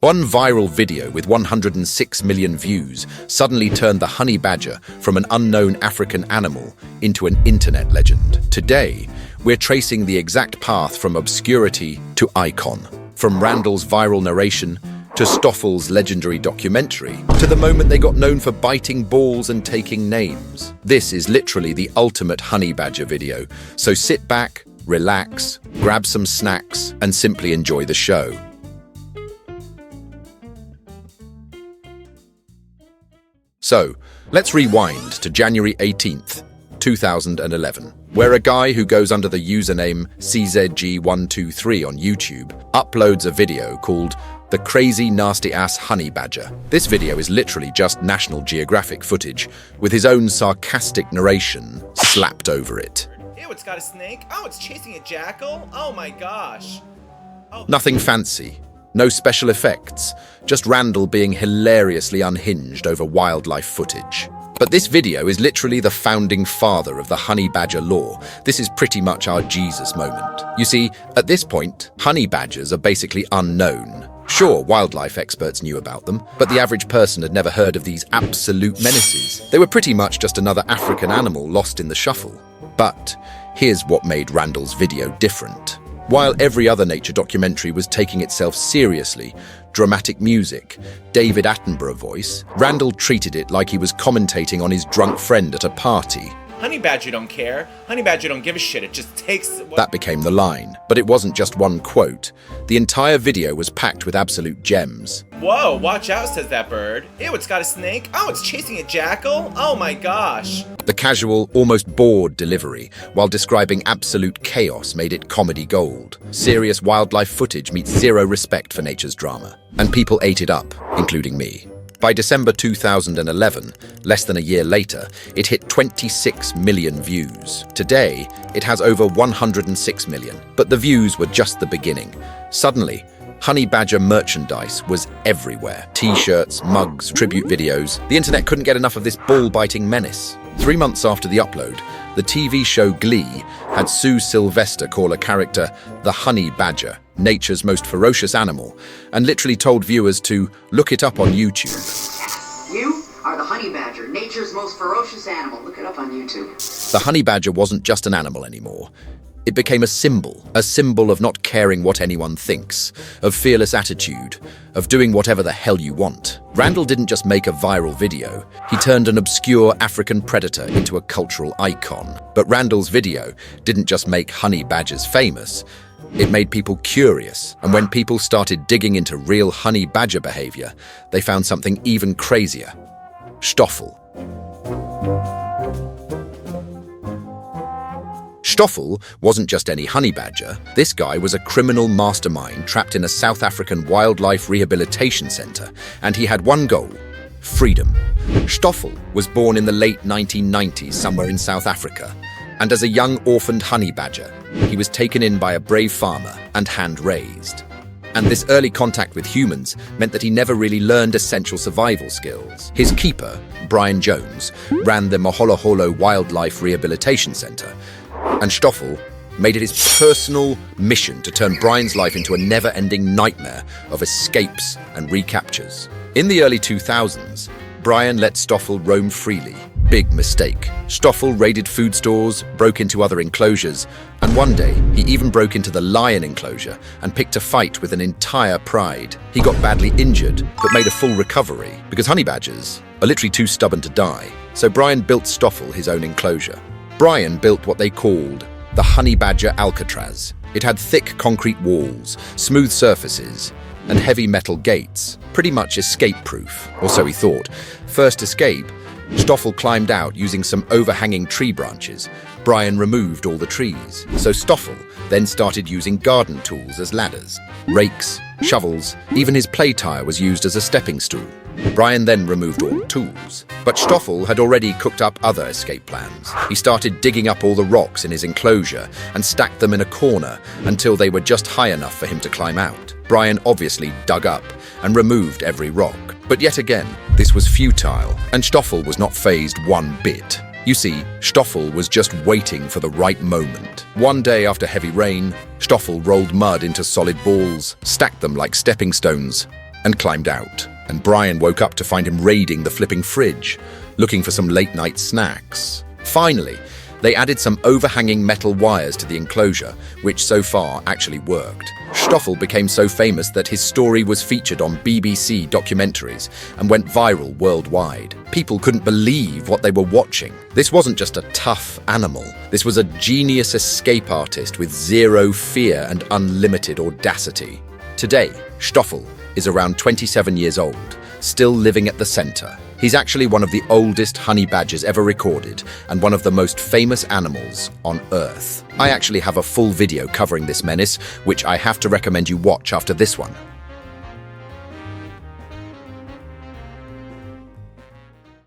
One viral video with 106 million views suddenly turned the honey badger from an unknown African animal into an internet legend. Today, we're tracing the exact path from obscurity to icon, from Randall's viral narration to Stoffel's legendary documentary, to the moment they got known for biting balls and taking names. This is literally the ultimate honey badger video, so sit back, relax, grab some snacks, and simply enjoy the show. So, let's rewind to January 18th, 2011, where a guy who goes under the username CZG123 on YouTube uploads a video called The Crazy Nasty Ass Honey Badger. This video is literally just National Geographic footage, with his own sarcastic narration slapped over it. Ew, it's got a snake. Oh, it's chasing a jackal. Oh my gosh. Oh. Nothing fancy. No special effects, just Randall being hilariously unhinged over wildlife footage. But this video is literally the founding father of the honey badger lore. This is pretty much our Jesus moment. You see, at this point, honey badgers are basically unknown. Sure, wildlife experts knew about them, but the average person had never heard of these absolute menaces. They were pretty much just another African animal lost in the shuffle. But here's what made Randall's video different. While every other nature documentary was taking itself seriously, dramatic music, David Attenborough voice, Randall treated it like he was commentating on his drunk friend at a party. Honey badger don't care. Honey badger don't give a shit. It just takes... That became the line. But it wasn't just one quote. The entire video was packed with absolute gems. Whoa, watch out, says that bird. Ew, it's got a snake. Oh, it's chasing a jackal. Oh my gosh. The casual, almost bored delivery, while describing absolute chaos, made it comedy gold. Serious wildlife footage meets zero respect for nature's drama. And people ate it up, including me. By December 2011, less than a year later, it hit 26 million views. Today, it has over 106 million, but the views were just the beginning. Suddenly, honey badger merchandise was everywhere. T-shirts, mugs, tribute videos. The internet couldn't get enough of this ball-biting menace. 3 months after the upload, the TV show Glee had Sue Sylvester call a character the honey badger, nature's most ferocious animal, and literally told viewers to look it up on YouTube. Yes, you are the honey badger, nature's most ferocious animal. Look it up on YouTube. The honey badger wasn't just an animal anymore. It became a symbol of not caring what anyone thinks, of fearless attitude, of doing whatever the hell you want. Randall didn't just make a viral video, he turned an obscure African predator into a cultural icon. But Randall's video didn't just make honey badgers famous, it made people curious. And when people started digging into real honey badger behavior, they found something even crazier. Stoffel. Stoffel wasn't just any honey badger. This guy was a criminal mastermind trapped in a South African wildlife rehabilitation center, and he had one goal: freedom. Stoffel was born in the late 1990s somewhere in South Africa, and as a young orphaned honey badger, he was taken in by a brave farmer and hand-raised. And this early contact with humans meant that he never really learned essential survival skills. His keeper, Brian Jones, ran the Moholoholo Wildlife Rehabilitation Center, and Stoffel made it his personal mission to turn Brian's life into a never-ending nightmare of escapes and recaptures. In the early 2000s, Brian let Stoffel roam freely. Big mistake. Stoffel raided food stores, broke into other enclosures, and one day he even broke into the lion enclosure and picked a fight with an entire pride. He got badly injured, but made a full recovery, because honey badgers are literally too stubborn to die. So Brian built Stoffel his own enclosure. Brian built what they called the honey badger Alcatraz. It had thick concrete walls, smooth surfaces, and heavy metal gates, pretty much escape-proof, or so he thought. First escape, Stoffel climbed out using some overhanging tree branches. Brian removed all the trees. So Stoffel then started using garden tools as ladders. Rakes, shovels, even his play tire was used as a stepping stool. Brian then removed all the tools. But Stoffel had already cooked up other escape plans. He started digging up all the rocks in his enclosure and stacked them in a corner until they were just high enough for him to climb out. Brian obviously dug up and removed every rock. But yet again, this was futile, and Stoffel was not fazed one bit. You see, Stoffel was just waiting for the right moment. One day after heavy rain, Stoffel rolled mud into solid balls, stacked them like stepping stones, and climbed out. And Brian woke up to find him raiding the flipping fridge, looking for some late-night snacks. Finally, they added some overhanging metal wires to the enclosure, which so far actually worked. Stoffel became so famous that his story was featured on BBC documentaries and went viral worldwide. People couldn't believe what they were watching. This wasn't just a tough animal. This was a genius escape artist with zero fear and unlimited audacity. Today, Stoffel is around 27 years old, still living at the center. He's actually one of the oldest honey badgers ever recorded and one of the most famous animals on Earth. I actually have a full video covering this menace, which I have to recommend you watch after this one.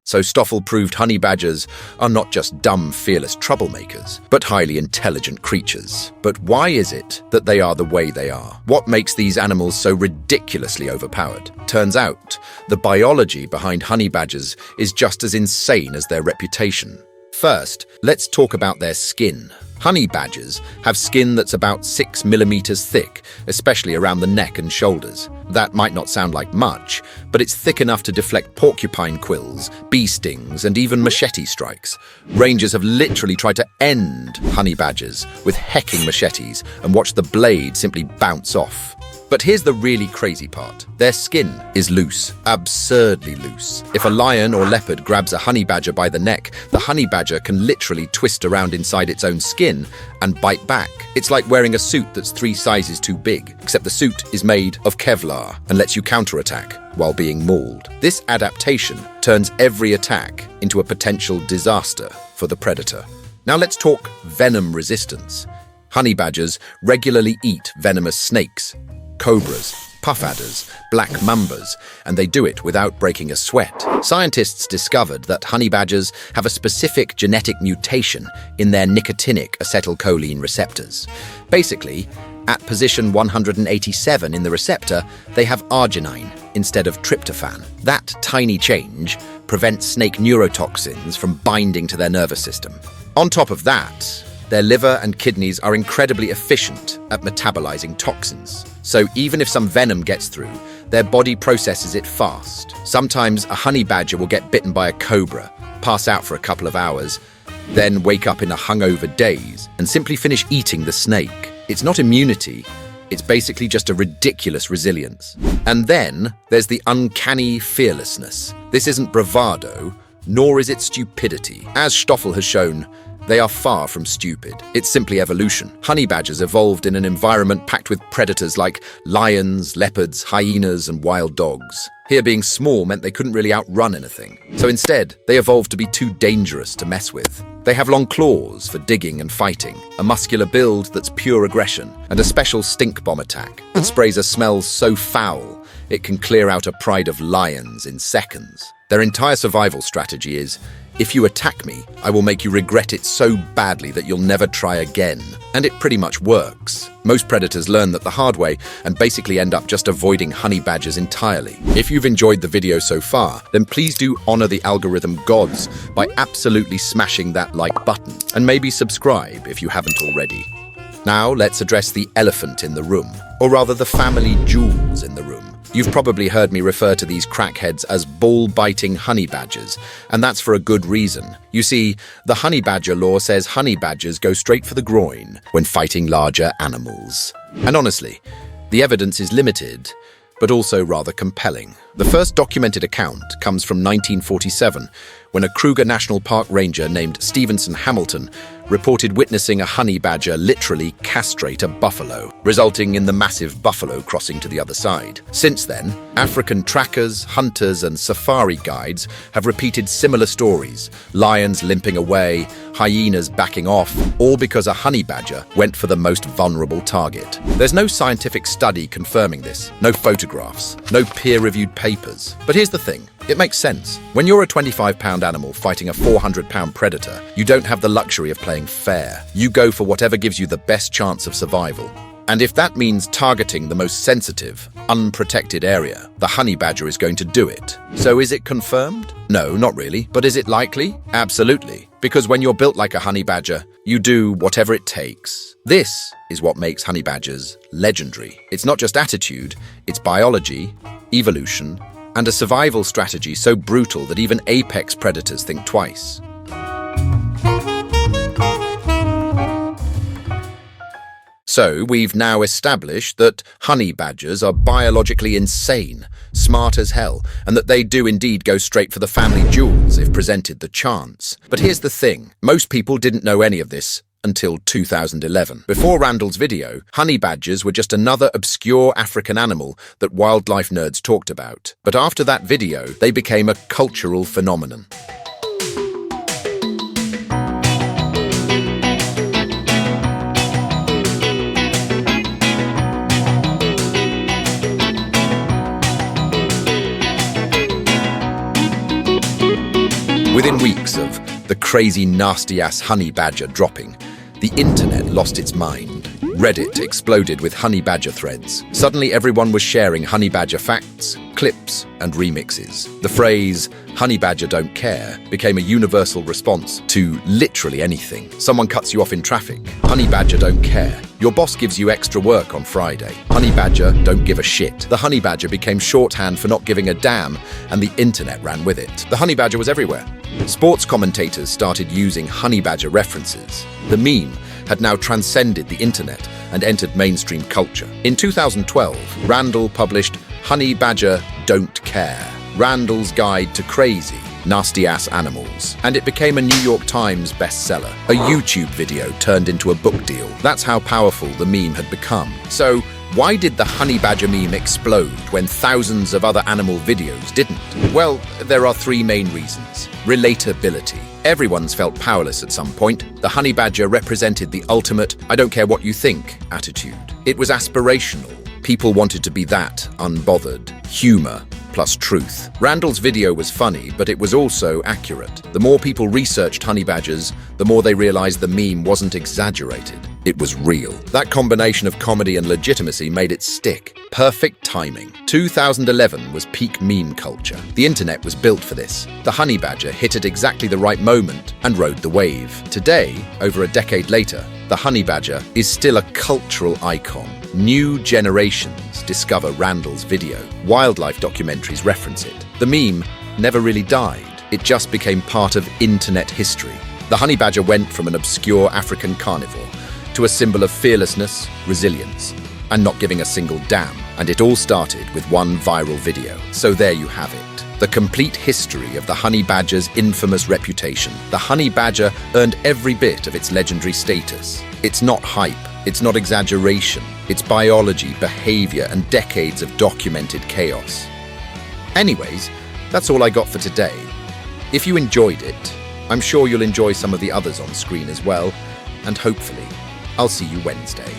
So Stoffel proved honey badgers are not just dumb, fearless troublemakers, but highly intelligent creatures. But why is it that they are the way they are? What makes these animals so ridiculously overpowered? Turns out, the biology behind honey badgers is just as insane as their reputation. First, let's talk about their skin. Honey badgers have skin that's about 6 millimeters thick, especially around the neck and shoulders. That might not sound like much, but it's thick enough to deflect porcupine quills, bee stings, and even machete strikes. Rangers have literally tried to end honey badgers with hecking machetes and watched the blade simply bounce off. But here's the really crazy part. Their skin is loose, absurdly loose. If a lion or leopard grabs a honey badger by the neck, the honey badger can literally twist around inside its own skin and bite back. It's like wearing a suit that's 3 sizes too big, except the suit is made of Kevlar and lets you counterattack while being mauled. This adaptation turns every attack into a potential disaster for the predator. Now let's talk venom resistance. Honey badgers regularly eat venomous snakes, cobras, puff adders, black mambas, and they do it without breaking a sweat. Scientists discovered that honey badgers have a specific genetic mutation in their nicotinic acetylcholine receptors. Basically, at position 187 in the receptor, they have arginine instead of tryptophan. That tiny change prevents snake neurotoxins from binding to their nervous system. On top of that, their liver and kidneys are incredibly efficient at metabolizing toxins. So even if some venom gets through, their body processes it fast. Sometimes a honey badger will get bitten by a cobra, pass out for a couple of hours, then wake up in a hungover daze and simply finish eating the snake. It's not immunity, it's basically just a ridiculous resilience. And then there's the uncanny fearlessness. This isn't bravado, nor is it stupidity. As Stoffel has shown, they are far from stupid. It's simply evolution. Honey badgers evolved in an environment packed with predators like lions, leopards, hyenas, and wild dogs. Here, being small meant they couldn't really outrun anything. So instead, they evolved to be too dangerous to mess with. They have long claws for digging and fighting, a muscular build that's pure aggression, and a special stink bomb attack that sprays a smell so foul it can clear out a pride of lions in seconds. Their entire survival strategy is, if you attack me, I will make you regret it so badly that you'll never try again. And it pretty much works. Most predators learn that the hard way and basically end up just avoiding honey badgers entirely. If you've enjoyed the video so far, then please do honor the algorithm gods by absolutely smashing that like button and maybe subscribe if you haven't already. Now let's address the elephant in the room, or rather the family jewels in the room. You've probably heard me refer to these crackheads as ball-biting honey badgers, and that's for a good reason. You see, the honey badger law says honey badgers go straight for the groin when fighting larger animals. And honestly, the evidence is limited, but also rather compelling. The first documented account comes from 1947, when a Kruger National Park ranger named Stevenson Hamilton reported witnessing a honey badger literally castrate a buffalo, resulting in the massive buffalo crossing to the other side. Since then, African trackers, hunters, and safari guides have repeated similar stories, lions limping away, hyenas backing off, all because a honey badger went for the most vulnerable target. There's no scientific study confirming this, no photographs, no peer-reviewed papers. But here's the thing. It makes sense. When you're a 25-pound animal fighting a 400-pound predator, you don't have the luxury of playing fair. You go for whatever gives you the best chance of survival. And if that means targeting the most sensitive, unprotected area, the honey badger is going to do it. So is it confirmed? No, not really. But is it likely? Absolutely. Because when you're built like a honey badger, you do whatever it takes. This is what makes honey badgers legendary. It's not just attitude, it's biology, evolution, and a survival strategy so brutal that even apex predators think twice. So, we've now established that honey badgers are biologically insane, smart as hell, and that they do indeed go straight for the family jewels if presented the chance. But here's the thing, most people didn't know any of this until 2011. Before Randall's video, honey badgers were just another obscure African animal that wildlife nerds talked about. But after that video, they became a cultural phenomenon. Within weeks of the crazy nasty-ass honey badger dropping, the internet lost its mind. Reddit exploded with honey badger threads. Suddenly everyone was sharing honey badger facts, clips, and remixes. The phrase, honey badger don't care, became a universal response to literally anything. Someone cuts you off in traffic. Honey badger don't care. Your boss gives you extra work on Friday. Honey badger don't give a shit. The honey badger became shorthand for not giving a damn, and the internet ran with it. The honey badger was everywhere. Sports commentators started using honey badger references. The meme had now transcended the internet and entered mainstream culture. In 2012, Randall published Honey Badger Don't Care, Randall's Guide to Crazy, Nasty-Ass Animals, and it became a New York Times bestseller. A YouTube video turned into a book deal. That's how powerful the meme had become. So, why did the honey badger meme explode when thousands of other animal videos didn't? Well, there are three main reasons. Relatability. Everyone's felt powerless at some point. The honey badger represented the ultimate, I don't care what you think, attitude. It was aspirational. People wanted to be that, unbothered. Humor plus truth. Randall's video was funny, but it was also accurate. The more people researched honey badgers, the more they realized the meme wasn't exaggerated. It was real. That combination of comedy and legitimacy made it stick. Perfect timing. 2011 was peak meme culture. The internet was built for this. The honey badger hit at exactly the right moment and rode the wave. Today, over a decade later, the honey badger is still a cultural icon. New generations discover Randall's video. Wildlife documentaries reference it. The meme never really died. It just became part of internet history. The honey badger went from an obscure African carnivore to a symbol of fearlessness, resilience, and not giving a single damn. And it all started with one viral video. So there you have it. The complete history of the honey badger's infamous reputation. The honey badger earned every bit of its legendary status. It's not hype. It's not exaggeration. It's biology, behavior, and decades of documented chaos. Anyways, that's all I got for today. If you enjoyed it, I'm sure you'll enjoy some of the others on screen as well, and hopefully, I'll see you Wednesday.